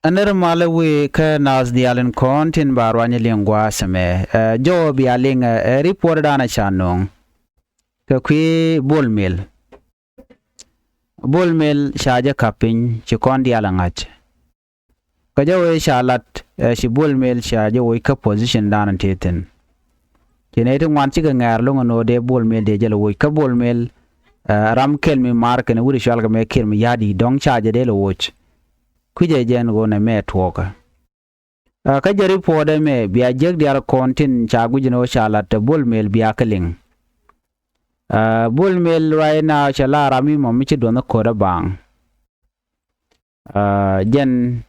Aner malawi ka nas dialen kontin barwanya lingwa same jo bialing report dana chanong ka kwi Bol Mel shaja kapin ci kon dialangach ka jawe shalat shi Bol Mel shaja we ka position dana teten kinete ngwan ci ga ngar lo no de Bol Mel de jelo we ka Bol Mel ram kel mi mark ne wuri shalga me kir mi yadi dong shaja de lo woch kuje jen go na me twoka ka jari pode me biya jeg diar kontin chagu jino shalat Bol Mel biya kaling Bol Mel right now chala rami mami ci dona koda bang jen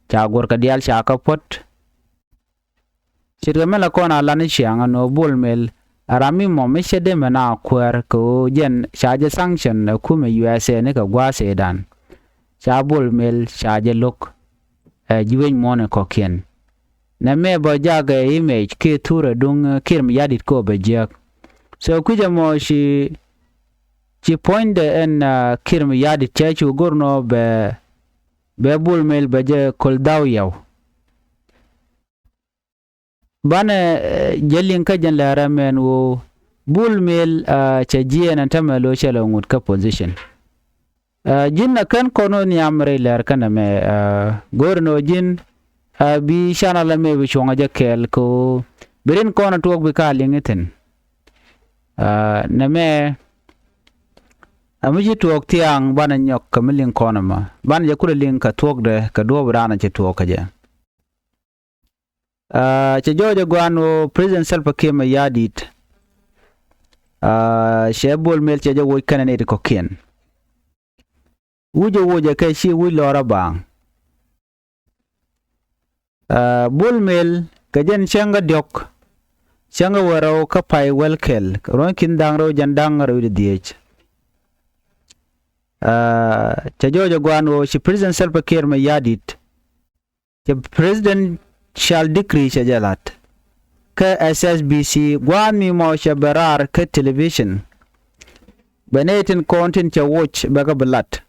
chagor ka dial chaka pot sirga mela kona lani chianga no Bol Mel rami mami ci de mena kwer ko jen chaje sanction kume USA ne ka gwa sedan cha Bol Mel chaje lok jiwen mone kokien na me bo jaga image ke tura dung kirm yadit ko be jak so kuja mo shi point en kirm yadit chachu gorno be Bol Mel be je kol daw yaw bane jelin ka jan la ramen wo Bol Mel cha jien tamalo chalo ngut ka position jinna kan kono ni amre ler kana me gorno jin bi shana la me bi chonga jakel ko birin kono tuok bi ka lingeten na me amiji tuok tiang bana nyok kamilin kono ma bana jakura ling ka tuok de ka do brana che tuok je che jojo gwano president Salva Kiir mayardit she Bol Mel che jo kana ne ko kien wuje kai shi wi lora bang Bol Mel ka jen changa diok changa waro ka pai welkel ron kin dangro jandang ro diech cha jojo gwano shi president Salva Kiir mayardit che president shall decree shajalat ka SSBC gwan mi mo shabarar ka television benetin content cha watch baga blat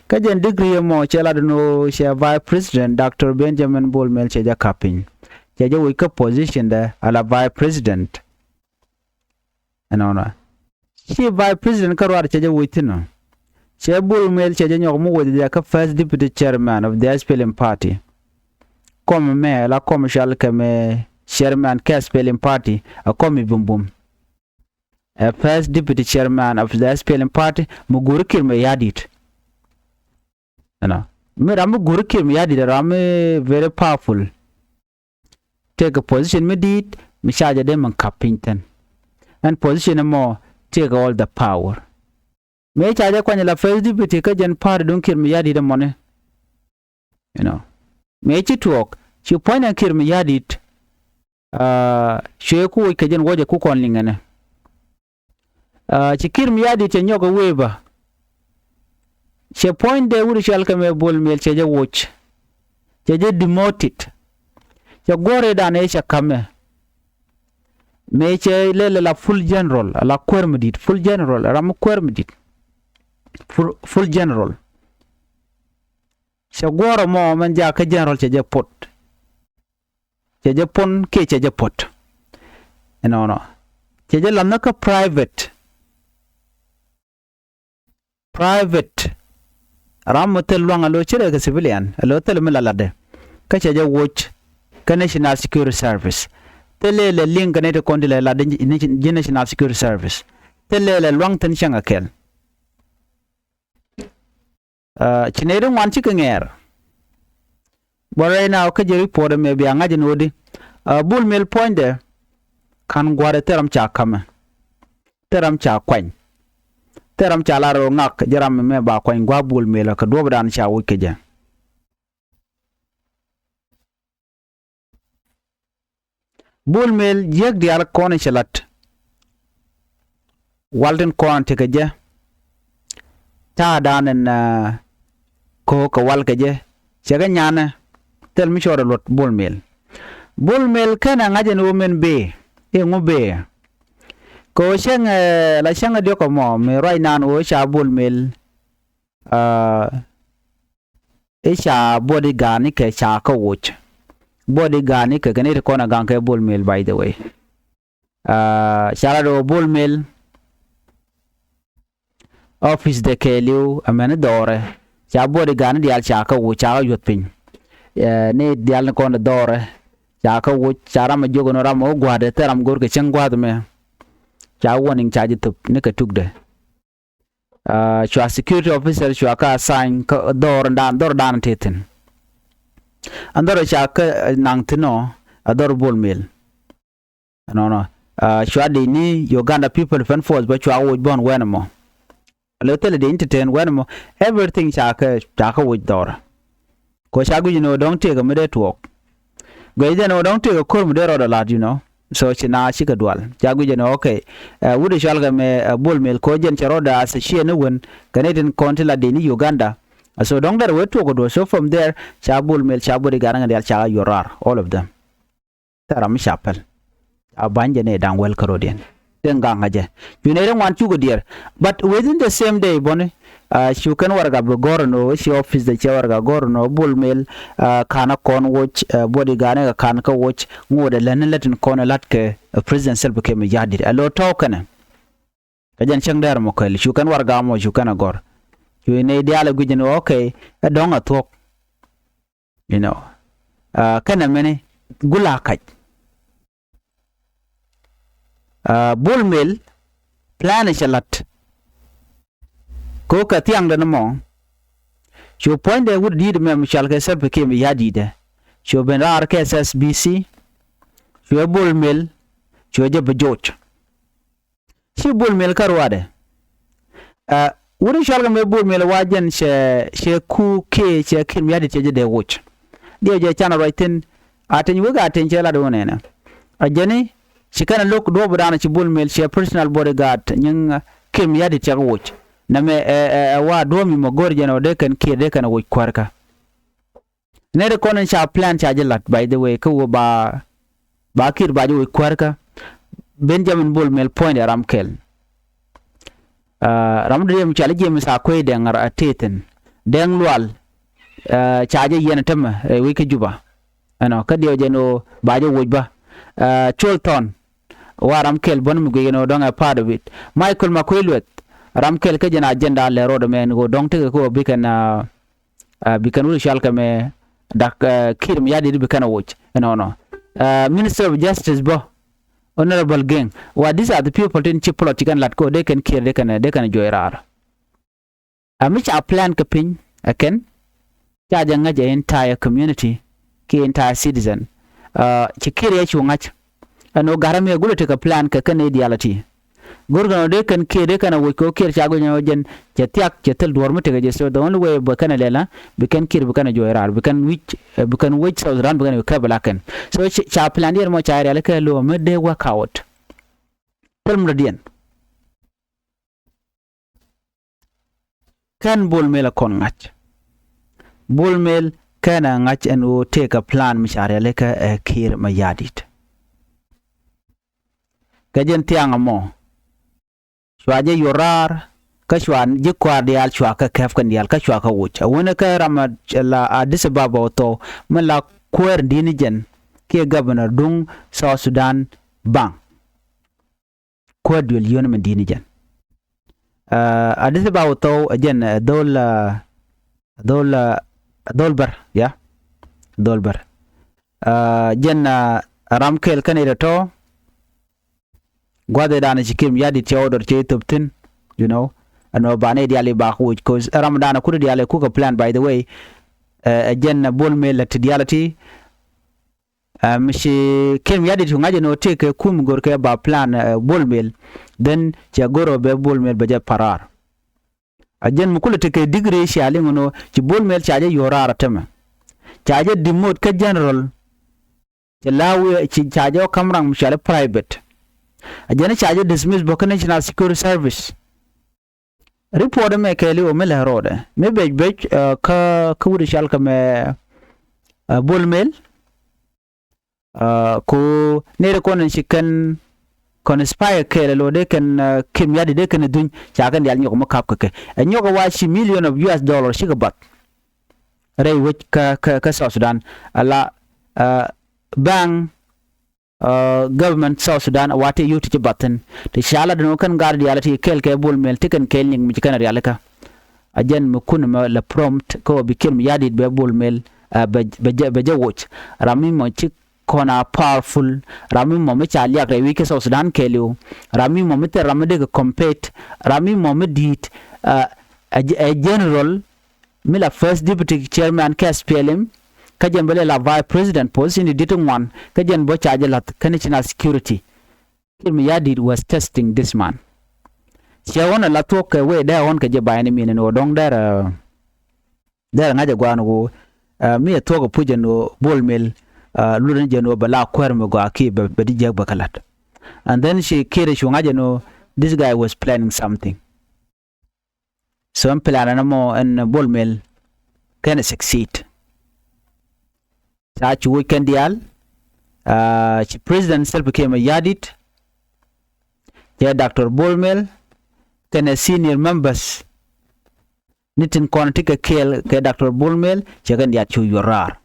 kajen degree mo chela no she vice president Dr. Benjamin Bol Mel cheja kapin cheja we ka position da ala vice president anona she vice president karwar cheja witino she Bol Mel cheja nyok mo wodi ka first deputy chairman of the SPLM party comme me la comme shal kame chairman ka SPLM party a comme bum a first deputy chairman of the SPLM party muguru kirme yadit me ram guru Kiir yadi ram very powerful take a position me did me charge them and kapinten and position more take all the power me charge kwanya la first deputy ka jen par don Kiir yadi the money me chi talk chi point Kiir yadi she ku ka jen woje ku kon lingane chi Kiir yadi che nyoga weba she point de wuri shal kame Bol Mel cheje watch cheje demoted che gore dane she kame me che lele la full general la kwermdit full general ram kwermdit full general she gore mo man ja ka general cheje pot cheje pon ke cheje pot no cheje lamna ka private ramotel luanga lo chire ka civilian lo tel melalade ka cheje watch ka national security service telele link ne to kondile la national security service telele luang tan changa kel chinere wan chi kenger bore na ka je report me bi anga jinodi Bol Mel point de kan gware teram cha kama teram cha kwany teram chalaro ngak jaram me ba ko ngwa Bol Mel ka do dan cha wuke je Bol Mel jeg dial kon chalat walden kon te ke je ta danen ko ka wal ke je chega nyana tel mi chora lot Bol Mel kana ngaje no men be e ngobe ko shang la shang dio ko mo me right now o cha Bol Mel isha body gani ke cha ka watch body gani ke gane ko na gang ke Bol Mel by the way shala do Bol Mel office de ke liu amene dore cha body gani dial cha ka wo cha yot pin ne dial ko na dore cha ka wo cha ram jogo no ram o gwade teram gor ke chen gwad me cha warning cha jitup ne ka tukde chwa security officer chwa ka assign ka dor dan teten andor cha ka nang tino ador Bol Mel no chwa de ni Uganda people fan force ba chwa wo bon wenmo little de entertain wenmo everything cha ka wo dor ko cha gu don't take a minute walk go don't take a call mudero lad so china chika dual jagu okay wudi shalga me Bol Mel ko jen charoda as she ne won Canadian kontila de ni Uganda so don't there we to go so from there Bol Mel body garanga del cha yorar all of them taram chapel abanje ne dan wel karodien tenganga je you ne want to go there but within the same day bone she can warga gorno she office the warga gorno Bol Mel kana kon watch body gane kan ka watch ngode len letin kon latke president self ke me yadir alo tokana kajan chang der mo kali she kan warga mo she kana gor you ne diala gujin okay donga tok kana mene gula kaj Bol Mel plan shalat ko ka tiang da mo cho point de would lead mem shall ke sep ke mi yadi de cho ben ar ke SSBC cho Bol Mel cho je bejot si Bol Mel karwade wuri shall me Bol Mel wajen she ku ke che kim yadi che de watch de je chana writing atin wuga atin che la do nena ajeni she kana look do budana chi Bol Mel she personal bodyguard nyin kim yadi che watch na me wa domi mo gorjeno de kan ki de kan wo kwarka ne de konen sha plan cha jelat by the way ko ba kir ba jo kwarka Benjamin Bol Mel point ramkel ram de mi chali jemi sa koy de ngar ateten den lwal cha je yena tem wi ke juba ano ka dio jeno ba jo wujba Cholton wa ramkel bon mi geno donga part of it Michael Makwelwet ramkel ke jena agenda le road men go dong te ko bikan ul shalka me dak kir mi yadi bikan watch no Minister of Justice bo honorable gang these are the people in chip political lat ko they can kir they can joirar amich a plan kapin again jaja ngaje entire community ki entire citizen chikiri ya chungach ano garame gulo te ka plan ka kan ideality gorgano de kan ke de kana wo ko kir chago nyo jen chetiak chetel dormo te ge so the only way be kana lela be kan kir be kana joirar be kan which so ran be kana ka balaken so cha plan der mo cha re ka lo me de work out telm radien kan Bol Mel kon ngach Bol Mel kana ngach and o take a plan mi cha re ka kir mayardit kajen tianga mo Shwaje yorar ka shwan je kwardial shwa ka kaf kan dial ka shwa ka wuch wona ka ramad la Addis Ababa to mala kwer dinijen ke governor dung South Sudan bang kwadul yon men dinijen Addis Ababa to again dolbar ya dolbar jenna ramkel kanira to gwade dana chikim yadi theodor chetuptin ano bane diale ba which cause ramadana kudu diale kuka plan by the way again Bol Mel at diality mishi kim yadi tungaje no take kum gorke ba plan Bol Mel then chagoro be Bol Mel baje parar again mukulu take degree shali ngono ci Bol Mel chaje yorar tama chaje demote ka general lawe ci chaje kamrang mishale private ajana chaje dismiss boka national security service report me kele o mele rode me bej ka wuri shalka me Bol Mel ko ne ko nan shikan conspire kele lo de kan kim yadi de kan dun chagan yal nyoko makap ke nyoko wa shi million of US dollar shiga bat rei wich ka South Sudan ala bang government South Sudan wate yuti ci batten te shala no kan gar reality kel ke Bol Mel tiken kel ning mi kan realika ajen mu kun ma la prompt ko bi kel yadit be Bol Mel be watch rami mo ci kona powerful rami mo me chali ak rewi ke South Sudan kelu rami mo me te ramade ko compete rami mo me dit a general mila first deputy chairman KSPLM kajen bele la vice president position ditung one kajen bo charge lat national security kel yadit was testing this man sia wona la to ke we da won ke je bayani min no dong der ngaje gwanu go mi to go puje no Bol Mel luren je no bala kwerme go aki be di jeg bakalat and then she kire shu ngaje no this guy was planning something so am plan na mo en Bol Mel can succeed sa chu weekend dial she president self became a yadit ya Dr. Bol Mel can senior members nitin kontika kel ke Dr. Bol Mel chegan ya chu yorar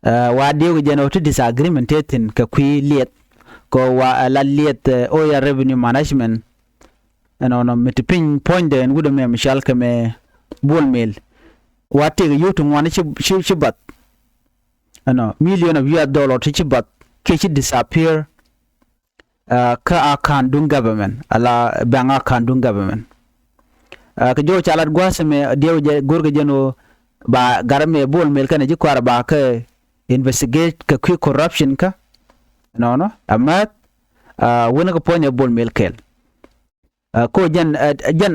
wa dio jeno to disagreement etin ka kwi liet ko wa la liet oya revenue management no mitipin point den wudo me mishal ka me Bol Mel wa te yutu ngwana chi bat ano million of US dollar chi bat ke chi disappear ka akan dung government ala banga kan dung government ka jo chalat gwasme dio je gorga jeno ba garame Bol Mel kana ji kwar ba ka investigate ka quick corruption ka no amat wona ko ponya Bol Mel kel ko jan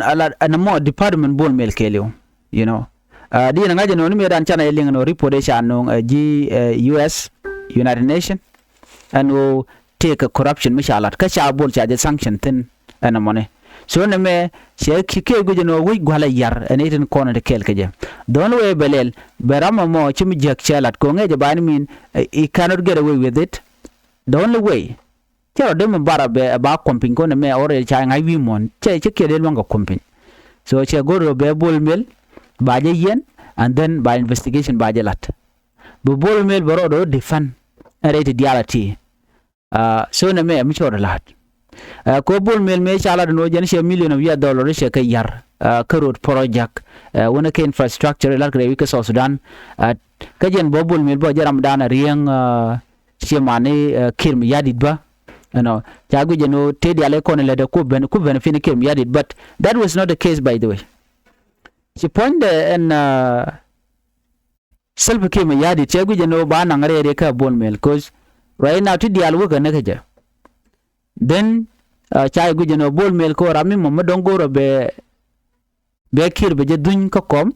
ala anamo department Bol Mel kel you know di na ngaje no mi dan chana eling no report sha no US United Nation and will take a corruption mishalat ka sha bol cha je sanction tin anamone so ne me she ke go no wi gwala yar and iten corner de kel keje don we belel berama mo chimi jek chalat ko ngeje bani min he cannot get away with it the only way chero dem bara be ba kompin ko ne me ore cha ngai wi mon che ke del wanga kompin so che go be Bol Mel ba je yen and then by investigation ba je lat bu Bol Mel baro do defend rate reality so ne me mi choro lat ko Bol Mel me chala no jen she million of US dollar she ka yar ka road project wona ke infrastructure la kre wi South Sudan ka jen Bol Mel bo jaram dana rieng she mane kirm yadit ba no jagu jeno tedi ale kon le de ku benefit kirm yadit but that was not the case by the way she point and self kirm yadit jagu jeno ba na ngare ka Bol Mel cause right now to dialogue ka nakaja then chai gujeno Bol Mel ko rami mo dongoro be kir be je duñ ko kom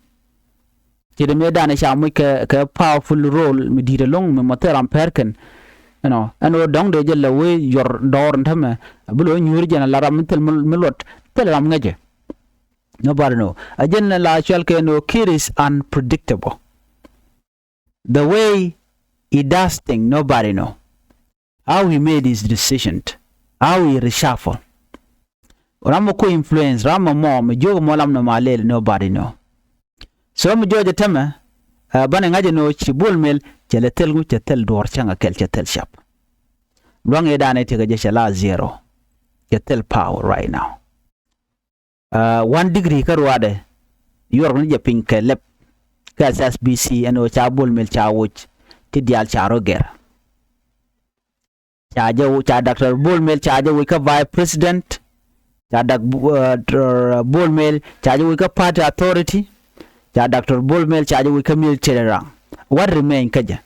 ci de me dana sha mu ka powerful role mi dire long mi moteram perken no ano dong de je la we yor dor ntame bulo nyuri jena la ram tel milot tel ram ngaje nobody know ajen la chal ke no kir is unpredictable the way he does thing nobody know how he made his decision how he reshuffle ramo ko influence ramo mo me jogo mo lam no malele nobody know so me joje tema bana ngaje no ci Bol Mel jele tel gu tel dor changa kel tel shap long e dane te gaje shala zero tel power right now 1 degree karwade yor ni je pink lep ka SBC eno cha Bol Mel cha wuch ti dial cha roger cha Dr. Bol Mel cha we ka vice president cha Dr. Bol Mel cha we ka party authority cha Dr. Bol Mel cha we ka military rank what remain kaja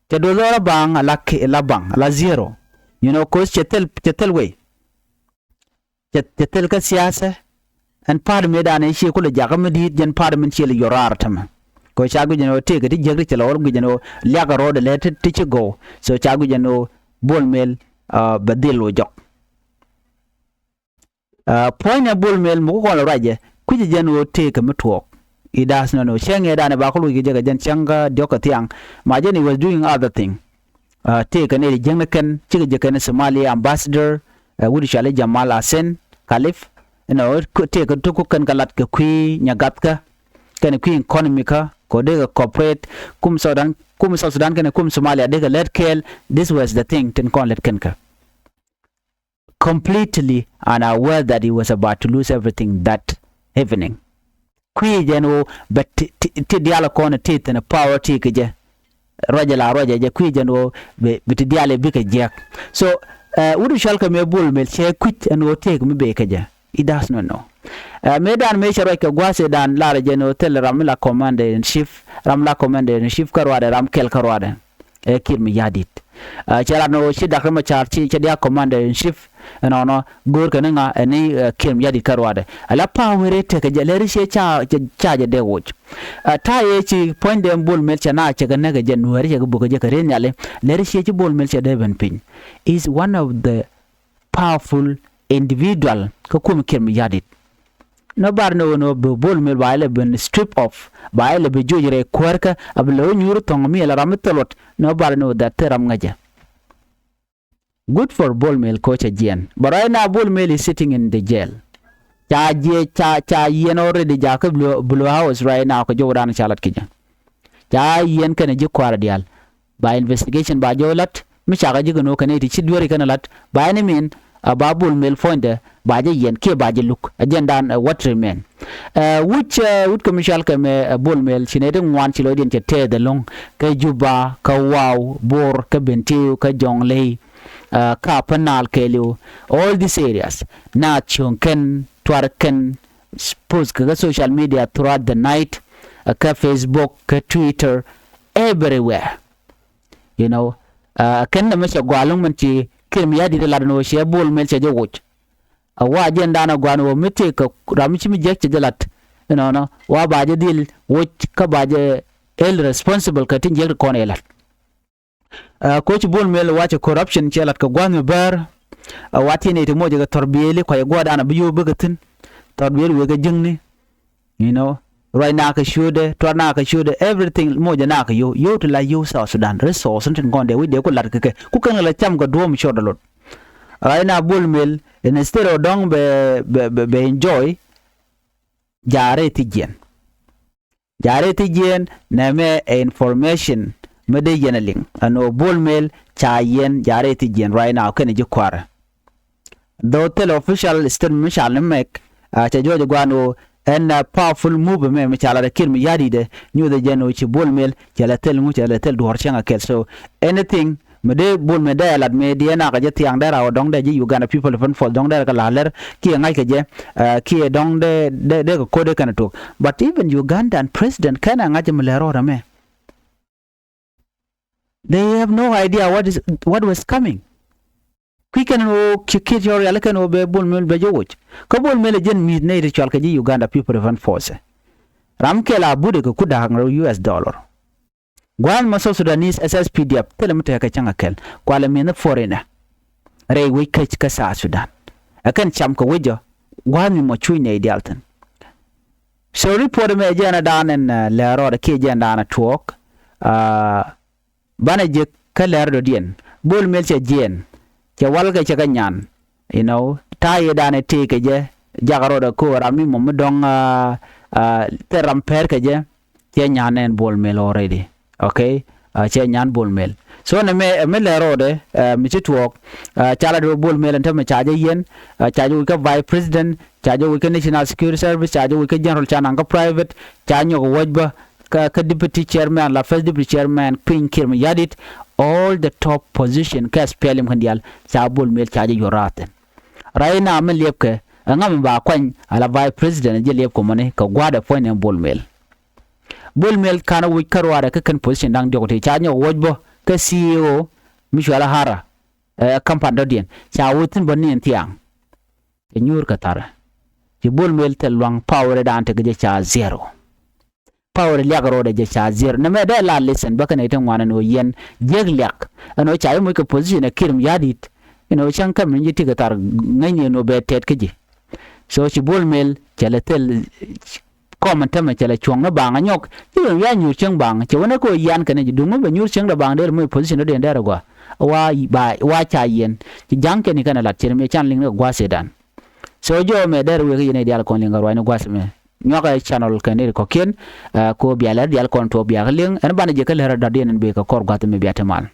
te do lora bang la bang la zero you know cause chetel way chetel ka siyasa and parliament ane shi kula jagam di jen parliament shi yorar tama ko chagu jeno te ga di jegri chela or gujeno laga road le te go so chagu jeno Bol Mel badil wo jok point ya Bol Mel mo ko la raje kuje jeno te ka mutwok idas no shenge dane ba ko gi jega jen changa dioka tiang ma jeni was doing other thing te ka ne jengna ken chiga je ken Somalia ambassador wudi shale Jamal Asen Khalif no te ka to ko kan galat ka kwi nyagat ka kene ku economy ka ko de corporate kum South Sudan kene kum Somalia de let kel. This was the thing ten kon let kenka completely unaware that he was about to lose everything that evening. Kui jeno but ti diala kona tit and power ti keje roja je kui jeno be diale bi keje. So udu shalka me Bol Mel che quit and wo take me be keje. He does not know. Medan me shara ka gwase dan lara jeno tel ramla commander in chief karwade ram kel karwade kiir mayardit chara no shi dakrama charchi chadia commander in chief no gor kananga ani kiir mayardit karwade ala power te ka jaleri she cha de woch ta ye chi point dem Bol Mel chana cha ga je Nuer ga buga je kare nyale leri she chi Bol Mel cha de ben pin is one of the powerful individual ko kum kiir mayardit. No bar no Bol Mel baile ben strip off baile be jojere kwerka ablo nyuru tong mi la rametelot no bar no that teram ngaja. Good for Bol Mel coach again, but right now Bol Mel is sitting in the jail. Cha yen already jaka blue house right now ko jodan chalat kija. Cha yen kana je kwara dial by investigation ba jolat mi chaga jigo no kana ti chidwori kana lat by any mean ba Bol Mel fonde baje yen ke baje look agenda what remain which commercial ke me Bol Mel chinede ngwan chilo din te de long ke juba ka wow bor ka bentiu ka jonglei ka panal kelu all these areas na chunken twarken post ka social media throughout the night ka Facebook ka Twitter everywhere you know kan na masha gwalung man ci kiir mayardit la no she Bol Mel che jowoch wa agenda na gwano mete ka ramchi mi jek jalat you know no wa baje dil woch ka baje el responsible ka tin jek ko ne lat coach Bol Mel wache corruption chelat ka gwano bar wati ne to moje ga torbiyele ko goda na biyo bugatin torbiyele we ga jingni you know right now ka shude to na ka shude everything moje na ka yo to la yo South Sudan resource tin gonde we de ko lat ke ku kan la cham ga do mi shodalot right now Bol Mel instead of dong be enjoy jare tijen na me information me de yenaling ano Bol Mel cha yen jare tijen right now kan je kwara do tel official statement shall make cha jojo gwano and powerful move me chala kiir mayardit new the jeno chi Bol Mel chala tel do horchanga kel so anything mede Bol Mel da lat me dia na ka je tiang da ra dong de Uganda people fan for dong da ka laler ki ngai ka je ki dong de ko de kan to but even Ugandan president kana ngaje mlero rame they have no idea what was coming quick and kit your alkan obe Bol Mel be jowoch ko Bol Mel jen mi ne ritual ka je Uganda people fan force ram ke la bude ko kuda US dollar gwan maso Sudanese SSPDF telemte ka changa kel kwala mena foreigner re we ka sa Sudan akan cham ko wejo gwan mi mo chui ne idealten so report me jana dan en lero da ke jana na talk bana je ka lero do dien Bol Mel che jen che walga che ganyan you know taye dane te ke je jagaro da ko rami mo dong teram per ke je che nyanen Bol Mel already okay che nyan Bol Mel so na me lero de mi chitwok chala do Bol Mel anta me chaje yen chaje ka vice president chaje ka national security service chaje ka general chana ka private chanyo ko wajba ka deputy chairman la first deputy chairman Queen Kiir Mayardit all the top position ka spelim kandial cha Bol Mel chaje yoraten raina me lepke ngam ba kwan ala vice president je lep ko mane ka gwada point en Bol Mel Bol Mel kana wi karwara ka kan position dang dogote chanyo wajbo ka CEO mishwala hara kampan dodien cha wutin bonni entiang nyur ka tara ti Bol Mel telwang power da ante ge cha zero power liagaro de cha zero na me da la listen baka ne tan wana no yen jeglyak ano cha mo ka position Kiir Mayardit chan kam ni ti ga tar nganye no be tet keji so ti Bol Mel chala tel comment ma chala chuang na banga nyok ti ya nyur chang bang che wana ko yan kana ji dungo be nyur chang da bang der mo position de ndara gwa wa cha yen ti jang ke ni kana lat cher me chan ling gwa sedan so jo me der we ne dial kon ling gwa ne gwa se me nyoga channel kanir ko ken ko biala dial kon to biya leng en bana je kala da den be ka kor gata me biya tamal